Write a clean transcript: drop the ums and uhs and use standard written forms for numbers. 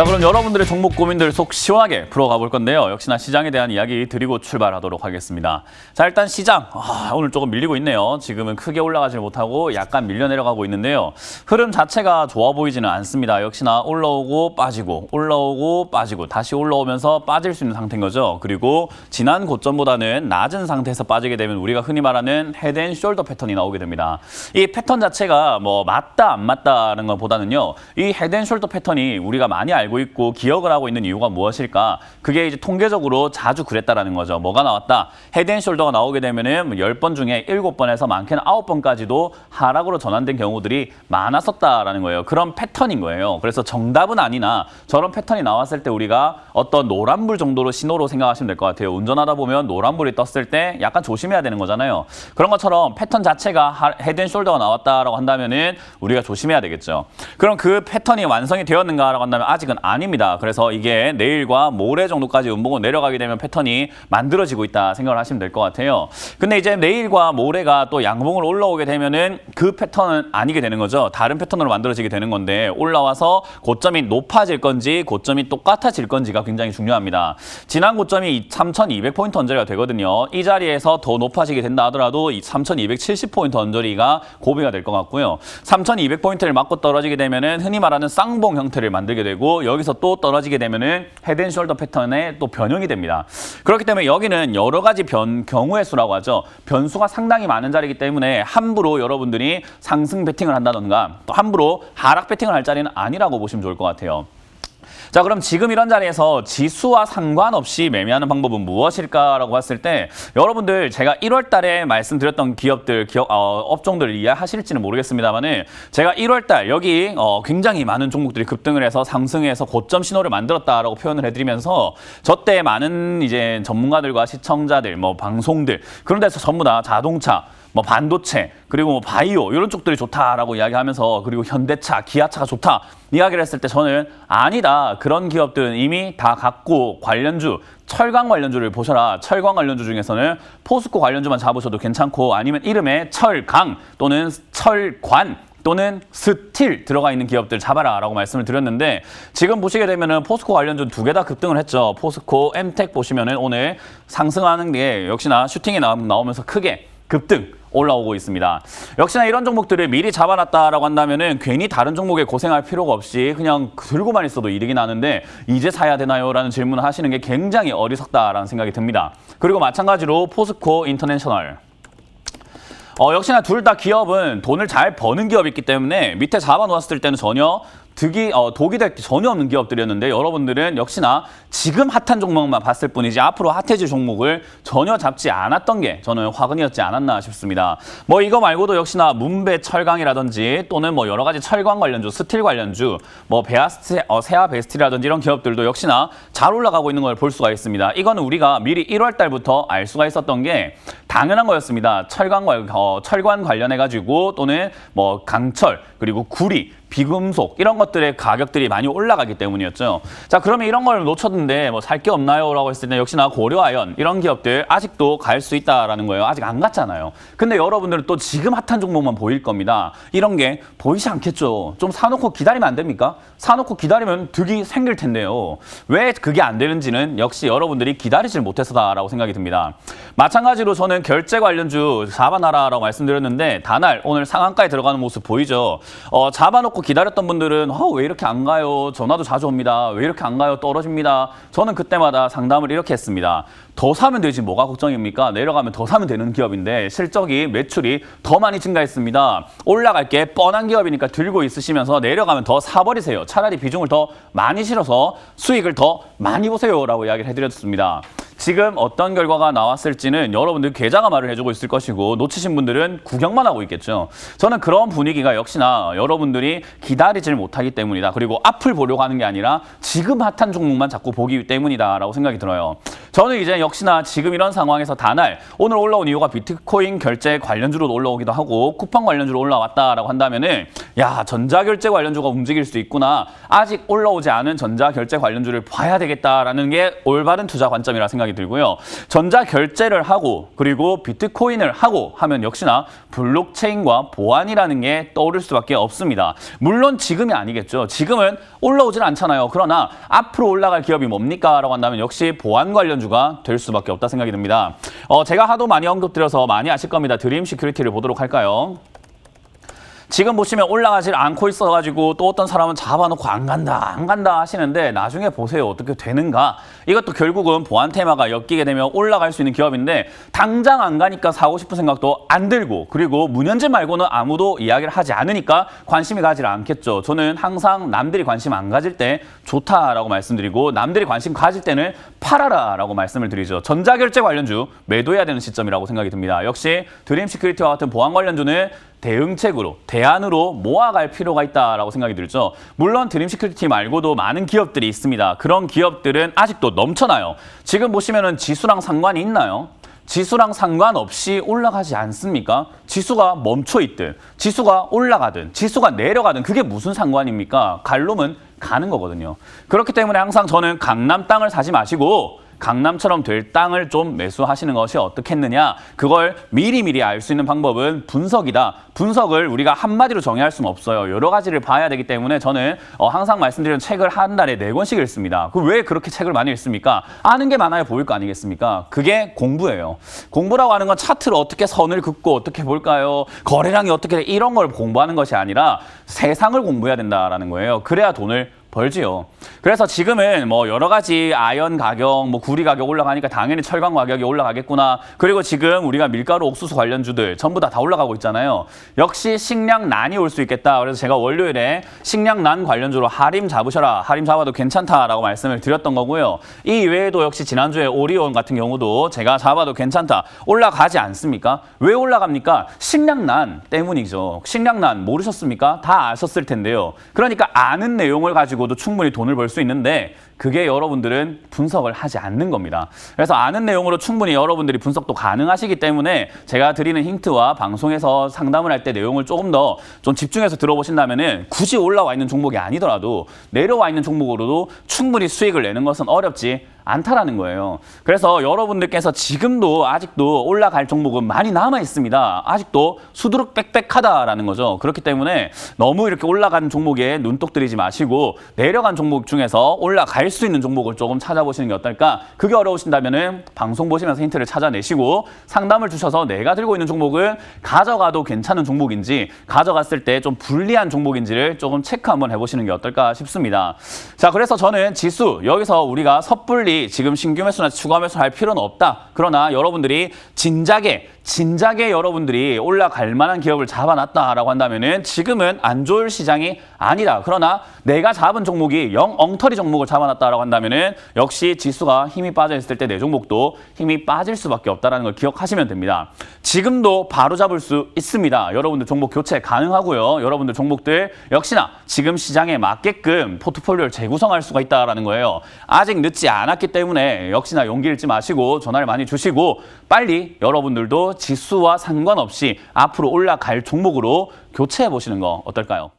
자, 그럼 여러분들의 종목 고민들 속 시원하게 풀어가 볼 건데요. 역시나 시장에 대한 이야기 드리고 출발하도록 하겠습니다. 자, 일단 시장 오늘 조금 밀리고 있네요. 지금은 크게 올라가지 못하고 약간 밀려 내려가고 있는데요. 흐름 자체가 좋아 보이지는 않습니다. 역시나 올라오고 빠지고 올라오고 빠지고 다시 올라오면서 빠질 수 있는 상태인 거죠. 그리고 지난 고점보다는 낮은 상태에서 빠지게 되면 우리가 흔히 말하는 헤드앤숄더 패턴이 나오게 됩니다. 이 패턴 자체가 뭐 맞다 안 맞다는 것보다는요. 이 헤드앤숄더 패턴이 우리가 많이 알고 있고 기억을 하고 있는 이유가 무엇일까? 그게 이제 통계적으로 자주 그랬다라는 거죠. 뭐가 나왔다? 헤드앤숄더가 나오게 되면은 10번 중에 7번에서 많게는 9번까지도 하락으로 전환된 경우들이 많았었다라는 거예요. 그런 패턴인 거예요. 그래서 정답은 아니나 저런 패턴이 나왔을 때 우리가 어떤 노란불 정도로 신호로 생각하시면 될 것 같아요. 운전하다 보면 노란불이 떴을 때 약간 조심해야 되는 거잖아요. 그런 것처럼 패턴 자체가 헤드앤숄더가 나왔다라고 한다면은 우리가 조심해야 되겠죠. 그럼 그 패턴이 완성이 되었는가라고 한다면 아직은 아닙니다. 그래서 이게 내일과 모레 정도까지 음봉은 내려가게 되면 패턴이 만들어지고 있다 생각을 하시면 될 것 같아요. 근데 이제 내일과 모레가 또 양봉을 올라오게 되면은 그 패턴은 아니게 되는 거죠. 다른 패턴으로 만들어지게 되는 건데 올라와서 고점이 높아질 건지 고점이 똑같아질 건지가 굉장히 중요합니다. 지난 고점이 3,200포인트 언저리가 되거든요. 이 자리에서 더 높아지게 된다 하더라도 이 3,270포인트 언저리가 고비가 될 것 같고요. 3,200포인트를 맞고 떨어지게 되면은 흔히 말하는 쌍봉 형태를 만들게 되고 여기서 또 떨어지게 되면은 헤드앤숄더 패턴의 또 변형이 됩니다. 그렇기 때문에 여기는 여러 가지 경우의 수라고 하죠. 변수가 상당히 많은 자리이기 때문에 함부로 여러분들이 상승 베팅을 한다던가 또 함부로 하락 베팅을 할 자리는 아니라고 보시면 좋을 것 같아요. 자, 그럼 지금 이런 자리에서 지수와 상관없이 매매하는 방법은 무엇일까라고 봤을 때 여러분들 제가 1월 달에 말씀드렸던 기업들, 업종들 이해하실지는 모르겠습니다만은 제가 1월 달 여기 굉장히 많은 종목들이 급등을 해서 상승해서 고점 신호를 만들었다라고 표현을 해드리면서 저 때 많은 이제 전문가들과 시청자들, 뭐 방송들 그런 데서 전부 다 자동차, 뭐 반도체, 그리고 뭐 바이오 이런 쪽들이 좋다라고 이야기하면서 그리고 현대차, 기아차가 좋다 이야기를 했을 때 저는 아니다. 그런 기업들은 이미 다 갖고 관련주, 철강 관련주를 보셔라. 철강 관련주 중에서는 포스코 관련주만 잡으셔도 괜찮고 아니면 이름에 철강 또는 철관 또는 스틸 들어가 있는 기업들 잡아라 라고 말씀을 드렸는데 지금 보시게 되면은 포스코 관련주 두 개 다 급등을 했죠. 포스코, 엠텍 보시면은 오늘 상승하는 게 역시나 슈팅이 나오면서 크게 급등 올라오고 있습니다. 역시나 이런 종목들을 미리 잡아놨다라고 한다면은 괜히 다른 종목에 고생할 필요가 없이 그냥 들고만 있어도 이득이 나는데 이제 사야 되나요? 라는 질문을 하시는 게 굉장히 어리석다라는 생각이 듭니다. 그리고 마찬가지로 포스코 인터내셔널. 역시나 둘 다 기업은 돈을 잘 버는 기업이 있기 때문에 밑에 잡아놓았을 때는 전혀 독이 될 게 전혀 없는 기업들이었는데 여러분들은 역시나 지금 핫한 종목만 봤을 뿐이지 앞으로 핫해질 종목을 전혀 잡지 않았던 게 저는 화근이었지 않았나 싶습니다. 뭐 이거 말고도 역시나 문배 철강이라든지 또는 뭐 여러 가지 철강 관련주, 스틸 관련주, 뭐 세아 베스트라든지 이런 기업들도 역시나 잘 올라가고 있는 걸 볼 수가 있습니다. 이거는 우리가 미리 1월 달부터 알 수가 있었던 게 당연한 거였습니다. 철관 관련해가지고 또는 뭐 강철 그리고 구리 비금속 이런 것들의 가격들이 많이 올라가기 때문이었죠. 자, 그러면 이런 걸 놓쳤는데 뭐 살 게 없나요? 라고 했을 때 역시나 고려아연 이런 기업들 아직도 갈 수 있다라는 거예요. 아직 안 갔잖아요. 근데 여러분들은 또 지금 핫한 종목만 보일 겁니다. 이런 게 보이지 않겠죠. 좀 사놓고 기다리면 안 됩니까? 사놓고 기다리면 득이 생길 텐데요. 왜 그게 안 되는지는 역시 여러분들이 기다리질 못해서다라고 생각이 듭니다. 마찬가지로 저는 결제 관련주 잡아놔라라고 말씀드렸는데 다날 오늘 상한가에 들어가는 모습 보이죠? 잡아놓고 기다렸던 분들은 왜 이렇게 안 가요? 전화도 자주 옵니다. 왜 이렇게 안 가요? 떨어집니다. 저는 그때마다 상담을 이렇게 했습니다. 더 사면 되지 뭐가 걱정입니까? 내려가면 더 사면 되는 기업인데 실적이 매출이 더 많이 증가했습니다. 올라갈 게 뻔한 기업이니까 들고 있으시면서 내려가면 더 사버리세요. 차라리 비중을 더 많이 실어서 수익을 더 많이 보세요 라고 이야기를 해드렸습니다. 지금 어떤 결과가 나왔을지는 여러분들 계좌가 말을 해주고 있을 것이고 놓치신 분들은 구경만 하고 있겠죠. 저는 그런 분위기가 역시나 여러분들이 기다리질 못하기 때문이다. 그리고 앞을 보려고 하는 게 아니라 지금 핫한 종목만 자꾸 보기 때문이다라고 생각이 들어요. 저는 이제 역시나 지금 이런 상황에서 다날 오늘 올라온 이유가 비트코인 결제 관련주로 올라오기도 하고 쿠팡 관련주로 올라왔다라고 한다면은 야, 전자결제 관련주가 움직일 수 있구나. 아직 올라오지 않은 전자결제 관련주를 봐야 되겠다라는 게 올바른 투자 관점이라 생각이 생각이 들고요. 전자 결제를 하고 그리고 비트코인을 하고 하면 역시나 블록체인과 보안이라는 게 떠오를 수밖에 없습니다. 물론 지금이 아니겠죠. 지금은 올라오진 않잖아요. 그러나 앞으로 올라갈 기업이 뭡니까? 라고 한다면 역시 보안 관련주가 될 수밖에 없다 생각이 듭니다. 제가 하도 많이 언급드려서 많이 아실 겁니다. 드림 시큐리티를 보도록 할까요? 지금 보시면 올라가질 않고 있어가지고 또 어떤 사람은 잡아놓고 안 간다 하시는데 나중에 보세요. 어떻게 되는가. 이것도 결국은 보안 테마가 엮이게 되면 올라갈 수 있는 기업인데 당장 안 가니까 사고 싶은 생각도 안 들고 그리고 문현재 말고는 아무도 이야기를 하지 않으니까 관심이 가지 않겠죠. 저는 항상 남들이 관심 안 가질 때 좋다라고 말씀드리고 남들이 관심 가질 때는 팔아라라고 말씀을 드리죠. 전자결제 관련주 매도해야 되는 시점이라고 생각이 듭니다. 역시 드림 시큐리티와 같은 보안 관련주는 대응책으로, 대안으로 모아갈 필요가 있다라고 생각이 들죠. 물론 드림 시큐리티 말고도 많은 기업들이 있습니다. 그런 기업들은 아직도 넘쳐나요. 지금 보시면은 지수랑 상관이 있나요? 지수랑 상관없이 올라가지 않습니까? 지수가 멈춰있든, 지수가 올라가든, 지수가 내려가든 그게 무슨 상관입니까? 갈 놈은 가는 거거든요. 그렇기 때문에 항상 저는 강남 땅을 사지 마시고 강남처럼 될 땅을 좀 매수하시는 것이 어떻겠느냐. 그걸 미리미리 알 수 있는 방법은 분석이다. 분석을 우리가 한마디로 정의할 수는 없어요. 여러 가지를 봐야 되기 때문에 저는 항상 말씀드리는 책을 한 달에 4권씩 읽습니다. 왜 그렇게 책을 많이 읽습니까? 아는 게 많아야 보일 거 아니겠습니까? 그게 공부예요. 공부라고 하는 건 차트를 어떻게 선을 긋고 어떻게 볼까요? 거래량이 어떻게 돼? 이런 걸 공부하는 것이 아니라 세상을 공부해야 된다라는 거예요. 그래야 돈을 벌지요. 그래서 지금은 뭐 여러 가지 아연 가격, 뭐 구리 가격 올라가니까 당연히 철강 가격이 올라가겠구나. 그리고 지금 우리가 밀가루, 옥수수 관련주들 전부 다 올라가고 있잖아요. 역시 식량난이 올 수 있겠다. 그래서 제가 월요일에 식량난 관련주로 하림 잡으셔라. 하림 잡아도 괜찮다라고 말씀을 드렸던 거고요. 이 외에도 역시 지난주에 오리온 같은 경우도 제가 잡아도 괜찮다. 올라가지 않습니까? 왜 올라갑니까? 식량난 때문이죠. 식량난 모르셨습니까? 다 아셨을 텐데요. 그러니까 아는 내용을 가지고도 충분히 돈을 벌 수 있는데 그게 여러분들은 분석을 하지 않는 겁니다. 그래서 아는 내용으로 충분히 여러분들이 분석도 가능하시기 때문에 제가 드리는 힌트와 방송에서 상담을 할 때 내용을 조금 더 좀 집중해서 들어보신다면은 굳이 올라와 있는 종목이 아니더라도 내려와 있는 종목으로도 충분히 수익을 내는 것은 어렵지 않다라는 거예요. 그래서 여러분들께서 지금도 아직도 올라갈 종목은 많이 남아 있습니다. 아직도 수두룩 빽빽하다라는 거죠. 그렇기 때문에 너무 이렇게 올라간 종목에 눈독 들이지 마시고 내려간 종목 중에서 올라갈 수 있는 종목을 조금 찾아보시는 게 어떨까? 그게 어려우신다면은 방송 보시면서 힌트를 찾아내시고 상담을 주셔서 내가 들고 있는 종목은 가져가도 괜찮은 종목인지 가져갔을 때 좀 불리한 종목인지를 조금 체크 한번 해보시는 게 어떨까 싶습니다. 자, 그래서 저는 지수 여기서 우리가 섣불리 지금 신규 매수나 추가 매수 할 필요는 없다. 그러나 여러분들이 진작에 여러분들이 올라갈 만한 기업을 잡아놨다라고 한다면은 지금은 안 좋을 시장이 아니다. 그러나 내가 잡은 종목이 영 엉터리 종목을 잡아놨다라고 한다면은 역시 지수가 힘이 빠져 있을 때 내 종목도 힘이 빠질 수밖에 없다라는 걸 기억하시면 됩니다. 지금도 바로 잡을 수 있습니다. 여러분들 종목 교체 가능하고요. 여러분들 종목들 역시나 지금 시장에 맞게끔 포트폴리오를 재구성할 수가 있다라는 거예요. 아직 늦지 않았기 때문에 역시나 용기 잃지 마시고 전화를 많이 주시고 빨리 여러분들도 지수와 상관없이 앞으로 올라갈 종목으로 교체해 보시는 거 어떨까요?